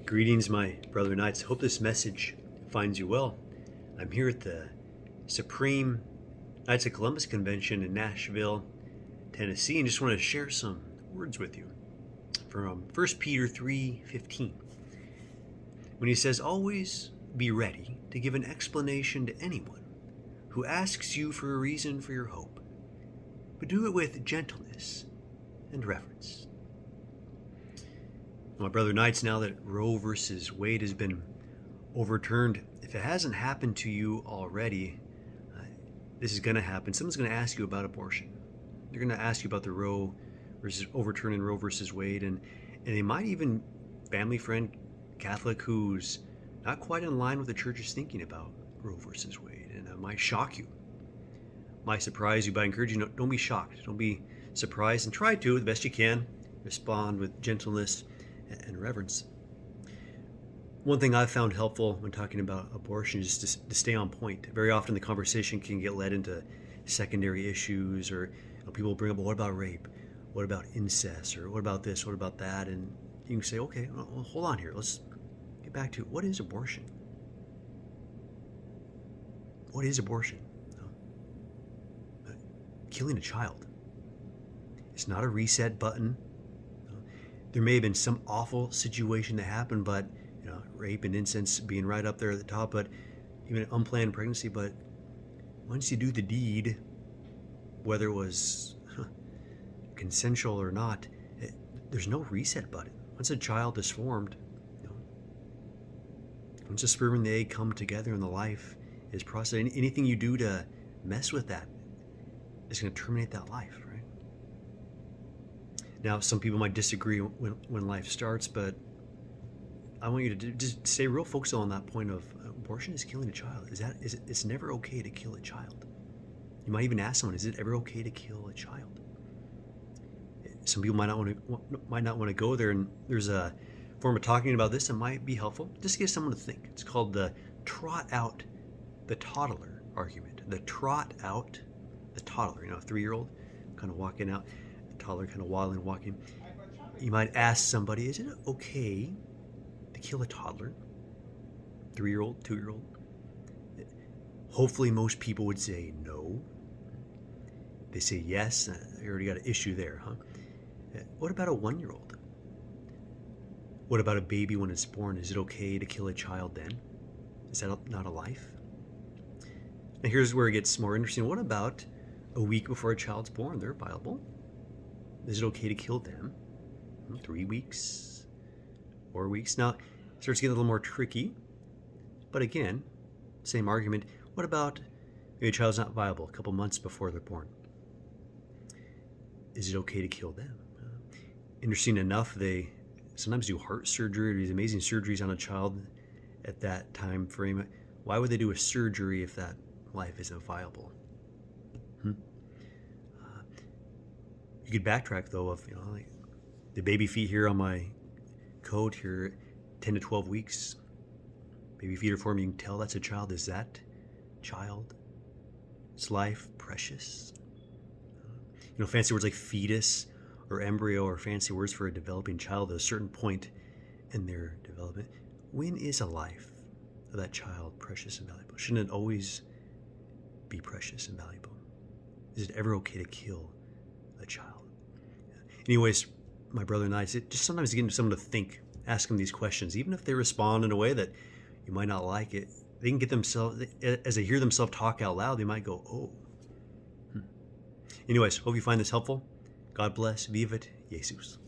Greetings, my brother knights. Hope this message finds you well. I'm here at the Supreme Knights of Columbus Convention in Nashville, Tennessee, and just want to share some words with you from 1 Peter 3:15, when he says, "Always be ready to give an explanation to anyone who asks you for a reason for your hope, but do it with gentleness and reverence." My brother knights, now that Roe versus Wade has been overturned, if it hasn't happened to you already, this is going to happen. Someone's going to ask you about abortion. They're going to ask you about the Roe versus overturning Roe versus Wade, and they might even family friend Catholic who's not quite in line with the church is thinking about Roe versus Wade, and it might shock you, might surprise you. But I encourage you, don't be shocked, don't be surprised, and try to, the best you can, respond with gentleness and reverence. One thing I've found helpful when talking about abortion is to stay on point. Very often the conversation can get led into secondary issues, or people bring up, well, what about rape? What about incest? Or what about this? What about that? And you can say, okay, well, hold on here. Let's get back to, what is abortion? What is abortion? Killing a child. It's not a reset button. There may have been some awful situation that happened, but rape and incest being right up there at the top, but even an unplanned pregnancy. But once you do the deed, whether it was consensual or not, there's no reset button. Once a child is formed, once the sperm and the egg come together and the life is processed, anything you do to mess with that is going to terminate that life, right? Now, some people might disagree when life starts, but I want you to just stay real focused on that point of abortion is killing a child. It's never okay to kill a child. You might even ask someone, is it ever okay to kill a child? Some people might not want to go there, and there's a form of talking about this that might be helpful. Just to get someone to think. It's called the Trot out the Toddler argument. The Trot out the Toddler. A 3-year-old kind of walking out, a toddler kind of waddling, walking. You might ask somebody, is it okay to kill a toddler? 3-year-old, 2-year-old? Hopefully most people would say no. They say yes. You already got an issue there, huh? What about a 1-year-old? What about a baby when it's born? Is it okay to kill a child then? Is that not a life? Now here's where it gets more interesting. What about a week before a child's born? They're viable. Is it okay to kill them? 3 weeks? 4 weeks? Now, it starts getting a little more tricky. But again, same argument. What about maybe a child's not viable a couple months before they're born? Is it okay to kill them? Interesting enough, they sometimes do heart surgery, these amazing surgeries on a child at that time frame. Why would they do a surgery if that life isn't viable? You could backtrack though of like the baby feet here on my coat here, 10 to 12 weeks. Baby feet are formed. You can tell that's a child. Is that child's life precious? Fancy words like fetus or embryo are fancy words for a developing child at a certain point in their development. When is a life of that child precious and valuable? Shouldn't it always be precious and valuable? Is it ever okay to kill a child? Anyways, my brother and I, just sometimes getting someone to think, ask them these questions, even if they respond in a way that you might not like it, they can get themselves, as they hear themselves talk out loud, they might go, oh. Anyways, hope you find this helpful. God bless. Vivat Jesus.